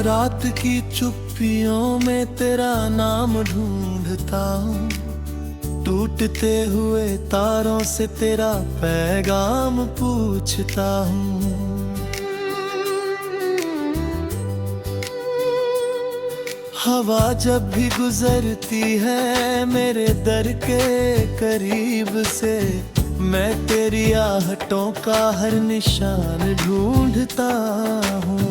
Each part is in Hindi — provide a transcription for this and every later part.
रात की चुप्पियों में तेरा नाम ढूंढता हूँ, टूटते हुए तारों से तेरा पैगाम पूछता हूँ। हवा जब भी गुजरती है मेरे दर के करीब से, मैं तेरी आहटों का हर निशान ढूंढता हूँ।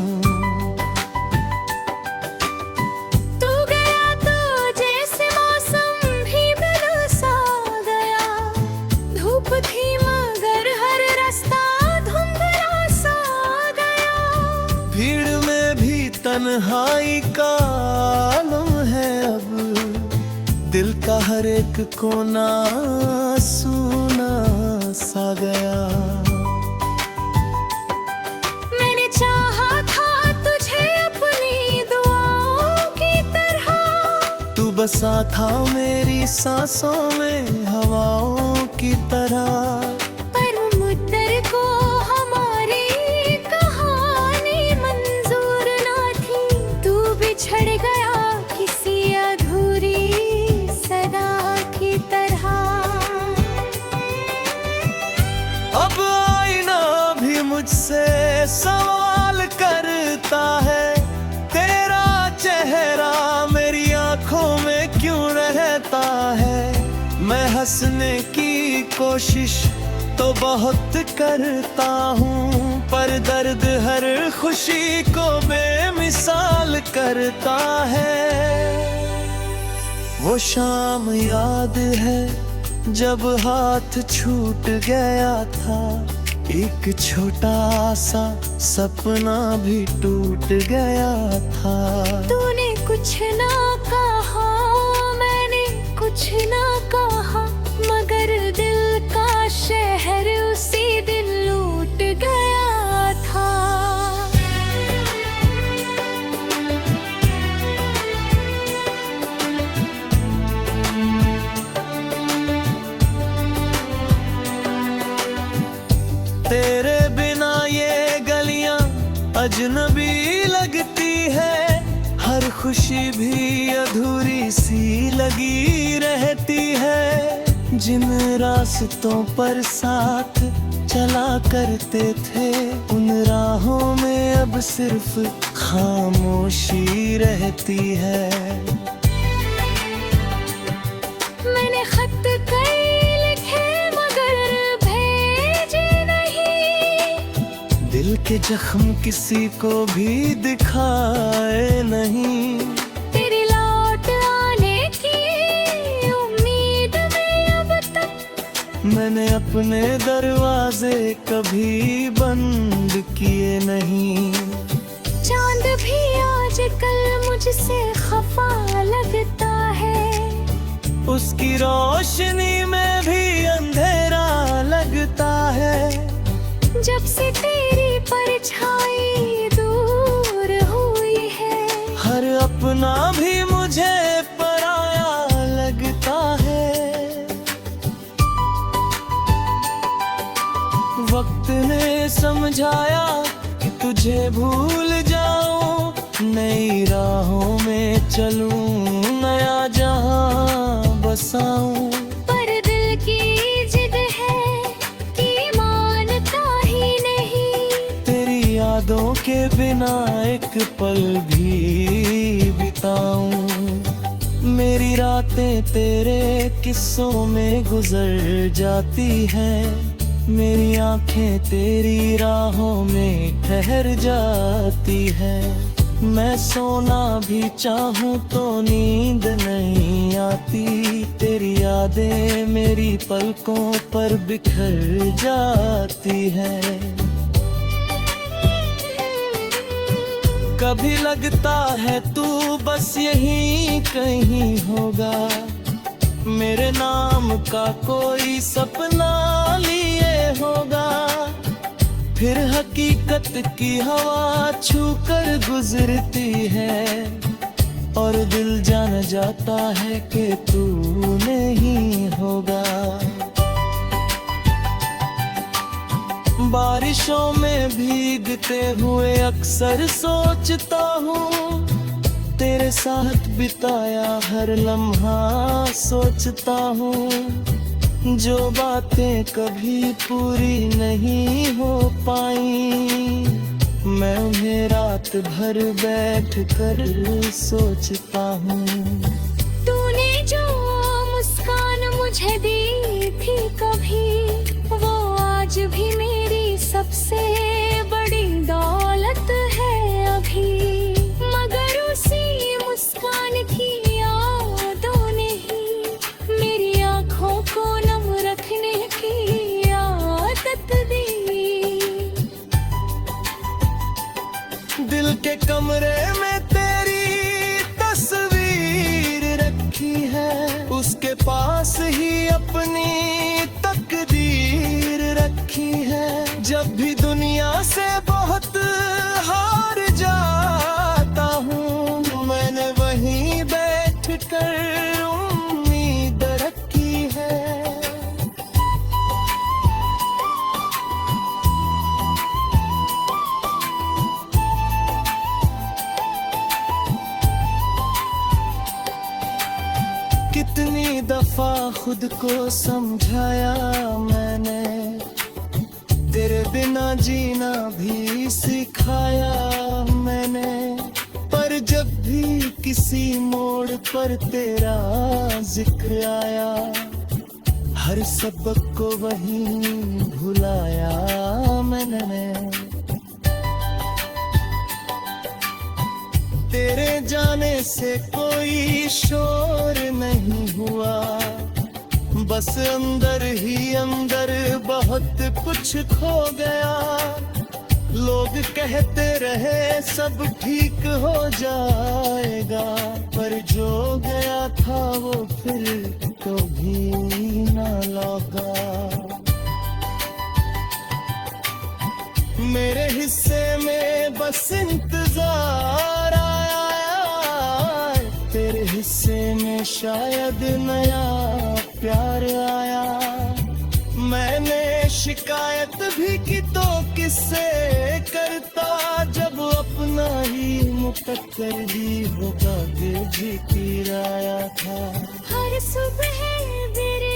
तन्हाई का आलम है अब, दिल का हर एक कोना सूना सा गया। मैंने चाहा था तुझे अपनी दुआओं की तरह, तू बसा था मेरी सांसों में हवाओं की तरह। छड़ गया किसी अधूरी सदा की तरह। अब आईना भी मुझसे सवाल करता है, तेरा चेहरा मेरी आंखों में क्यों रहता है। मैं हंसने की कोशिश तो बहुत करता हूँ, पर दर्द हर खुशी को बेमिसाल करता है। वो शाम याद है जब हाथ छूट गया था, एक छोटा सा सपना भी टूट गया था। तूने कुछ ना कहा, मैंने कुछ ना कहा, मगर दिल का शहर उसी दिन लूट गया था। तेरे बिना ये गलियां अजनबी लगती है, हर खुशी भी अधूरी सी लगी रहती है। जिन रास्तों पर साथ चला करते थे, उन राहों में अब सिर्फ खामोशी रहती है। मैंने खत कई लिखे मगर भेजे नहीं, दिल के जख्म किसी को भी दिखाए नहीं। मैंने अपने दरवाजे कभी बंद किए नहीं। चांद भी आजकल मुझसे खफा लगता है, उसकी रोशनी में भी अंधेरा लगता है। जब से तेरी परछाई दूर हुई है, हर अपना भी मुझे पराया लगता है। वक्त ने समझाया कि तुझे भूल जाऊं, नई राहों में चलूं, नया जहां बसाऊं। पर दिल की जिद है कि मानता ही नहीं, तेरी यादों के बिना एक पल भी बिताऊं। मेरी रातें तेरे किस्सों में गुजर जाती हैं, मेरी आंखें तेरी राहों में ठहर जाती है। मैं सोना भी चाहूं तो नींद नहीं आती, तेरी यादें मेरी पलकों पर बिखर जाती है। कभी लगता है तू बस यहीं कहीं होगा, मेरे नाम का कोई सपना लिए होगा। फिर हकीकत की हवा छूकर गुजरती है, और दिल जान जाता है कि तू नहीं होगा। बारिशों में भीगते हुए अक्सर सोचता हूँ, तेरे साथ बिताया हर लम्हा सोचता हूँ। जो बातें कभी पूरी नहीं हो पाई, मैं उन्हें रात भर बैठ कर सोचता हूँ। तूने जो मुस्कान मुझे दी थी कभी, वो आज भी मेरी सबसे बड़ी दौलत है अभी। मगर उसी मुस्कान की यादों ने ही मेरी आंखों को नम रखने की आदत दी। दिल के कमरे में तेरी तस्वीर रखी है, उसके पास ही अपनी तकदीर रखी है। जब भी दुनिया से बहुत हार जाता हूँ, मैंने वहीं बैठ कर उम्मीद रखी है। कितनी दफा खुद को समझाया मैंने, तेरे बिना जीना भी सिखाया मैंने। पर जब भी किसी मोड़ पर तेरा जिक्र आया, हर सबक को वहीं भुलाया मैंने। तेरे जाने से कोई शोर नहीं हुआ, बस अंदर ही अंदर बहुत कुछ खो गया। लोग कहते रहे सब ठीक हो जाएगा, पर जो गया था वो फिर कभी ना लौटा। मेरे हिस्से में बस इंतजार आया, तेरे हिस्से में शायद नया प्यार आया। मैंने शिकायत भी की तो किससे करता, जब अपना ही मुकद्दर ही होगा दिल भी किराया था। हर सुबह मेरे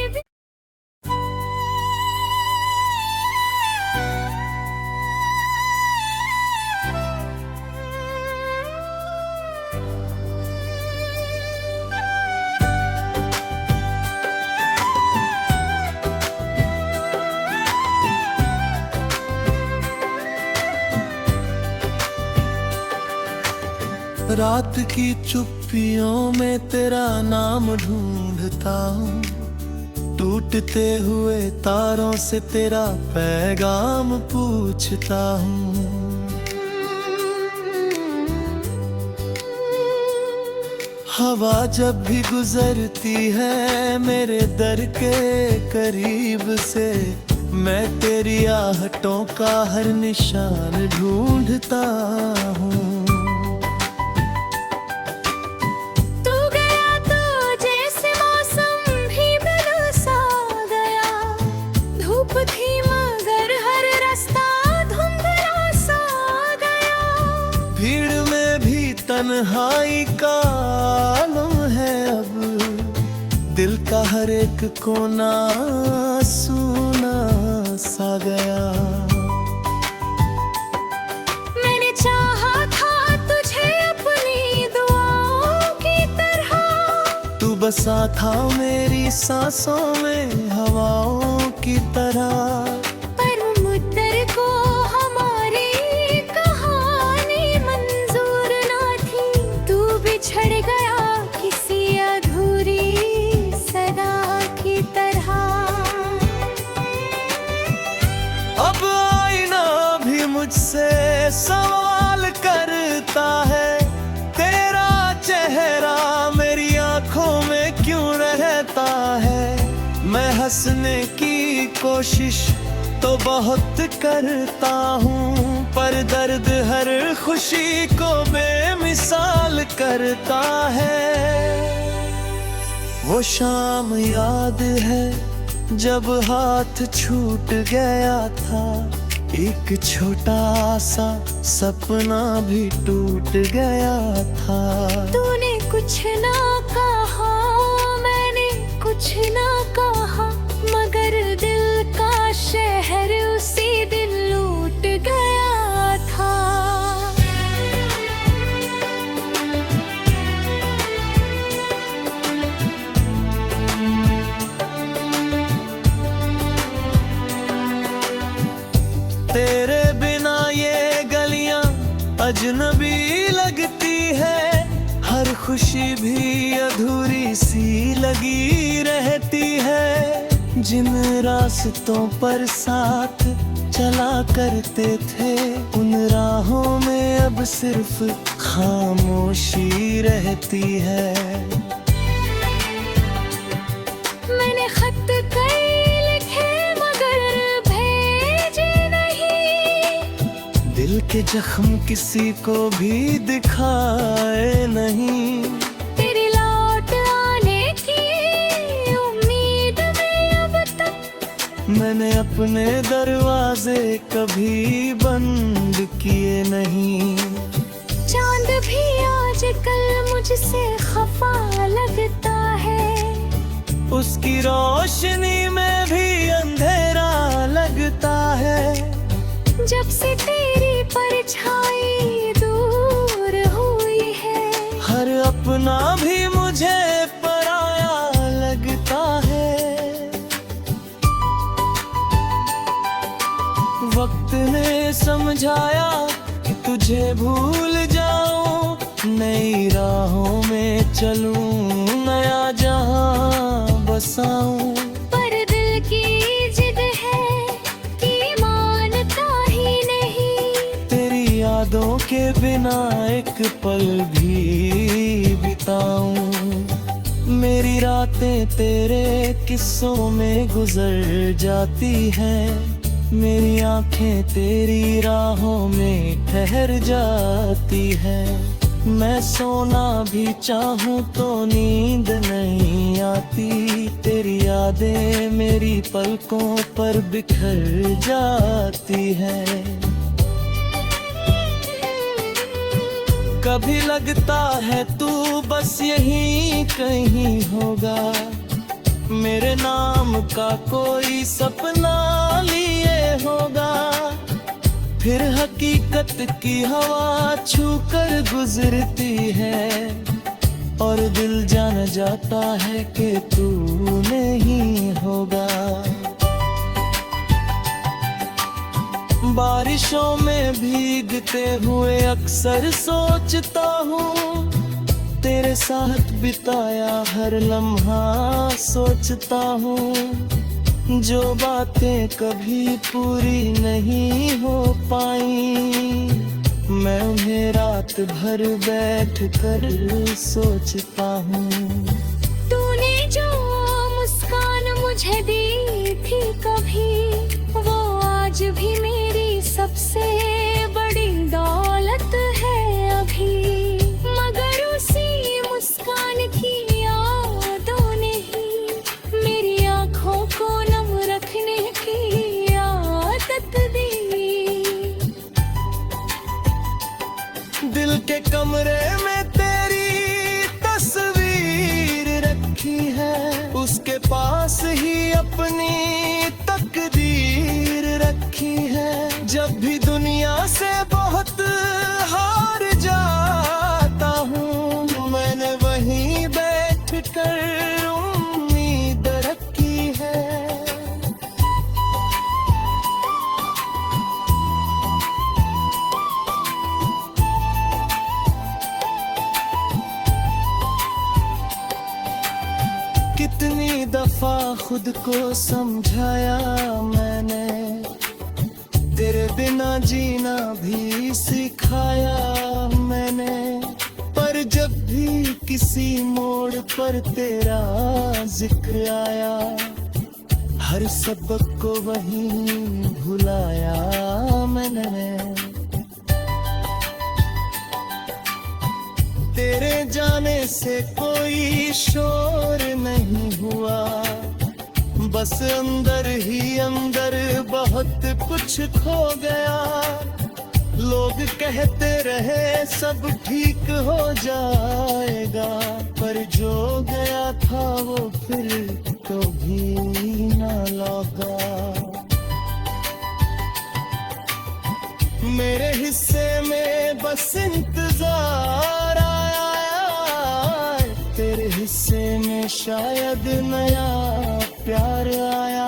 रात की चुप्पियों में तेरा नाम ढूंढता हूँ, टूटते हुए तारों से तेरा पैगाम पूछता हूँ। हवा जब भी गुजरती है मेरे दर के करीब से, मैं तेरी आहटों का हर निशान ढूंढता हूँ। तन्हाई का आलम है अब, दिल का हर एक कोना सूना सा गया। मैंने चाहा था तुझे अपनी दुआओं की तरह, तू बसा था मेरी सांसों में हवाओं की तरह। पर मुद्दर को हमारी कहानी मंजूर ना थी, तू बिछड़ गया किसी अधूरी सदा की तरह। अब आईना भी मुझसे सवाल करता है, तेरा चेहरा मेरी आंखों में क्यों रहता है। मैं हंसने की कोशिश तो बहुत करता हूँ, पर दर्द हर खुशी को बेमिसाल करता है। वो शाम याद है जब हाथ छूट गया था, एक छोटा सा सपना भी टूट गया था। तूने कुछ ना कहा, मैंने कुछ ना कहा, मगर दिल का शहर उसी दिन लूट गया था। तेरे बिना ये गलियां अजनबी लगती है, हर खुशी भी अधूरी सी लगी रहती है। जिन रास्तों पर साथ चला करते थे, उन राहों में अब सिर्फ खामोशी रहती है। मैंने खत कई लिखे मगर भेजे नहीं, दिल के जख्म किसी को भी दिखाए नहीं। तेरे लौट आने की उम्मीद में अब तक मैंने अपने दरवाजे कभी बंद किए नहीं। चांद भी आजकल मुझसे खफा लगता है, उसकी रोशनी में भी अंधेरा लगता है। जब से तेरी परछाई दूर हुई है, हर अपना भी मुझे पराया लगता है। वक्त ने समझाया कि तुझे भूल जाऊं, नई राहों में चलूं, नया जहां बसाऊं। पर दिल की जिद है कि मानता ही नहीं, तेरी यादों के बिना एक पल भी बिताऊं। मेरी रातें तेरे किस्सों में गुजर जाती हैं, मेरी आंखें तेरी राहों में ठहर जाती हैं। मैं सोना भी चाहूं तो नींद नहीं आती, तेरी यादें मेरी पलकों पर बिखर जाती हैं। कभी लगता है तू बस यहीं कहीं होगा, मेरे नाम का कोई सपना लिए होगा। फिर हकीकत की हवा छूकर गुजरती है, और दिल जान जाता है कि तू नहीं होगा। बारिशों में भीगते हुए अक्सर सोचता हूँ, तेरे साथ बिताया हर लम्हा सोचता हूँ। जो बातें कभी पूरी नहीं हो पाई, मैं उन्हें रात भर बैठ कर सोचता हूँ। तूने जो मुस्कान मुझे दी थी कभी, वो आज भी मेरी सबसे बड़ी दौलत है अभी। मगर उसी मुस्कान की यादों ने ही मेरी आंखों को नम रखने की आदत दी। दिल के कमरे में तेरी तस्वीर रखी है, उसके पास ही अपनी तकदीर रखी है। जब भी दुनिया से बहुत हार जाता हूँ, मैंने वहीं बैठ कर उम्मीद रखी है। कितनी दफा खुद को समझाया मैंने, तेरे बिना जीना भी सिखाया मैंने। पर जब भी किसी मोड़ पर तेरा जिक्र आया, हर सबक को वहीं भुलाया मैंने। तेरे जाने से कोई शोर नहीं हुआ, बस अंदर ही अंदर बहुत कुछ खो गया। लोग कहते रहे सब ठीक हो जाएगा, पर जो गया था वो फिर कभी ना लौटा। मेरे हिस्से में बस इंतजार आया, तेरे हिस्से में शायद नया प्यार आया।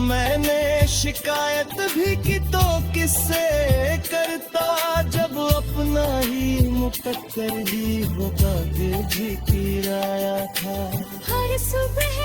मैंने शिकायत भी की तो किससे करता, जब अपना ही मुकद्दर ही होगा दिल जी किराया था। हर सुबह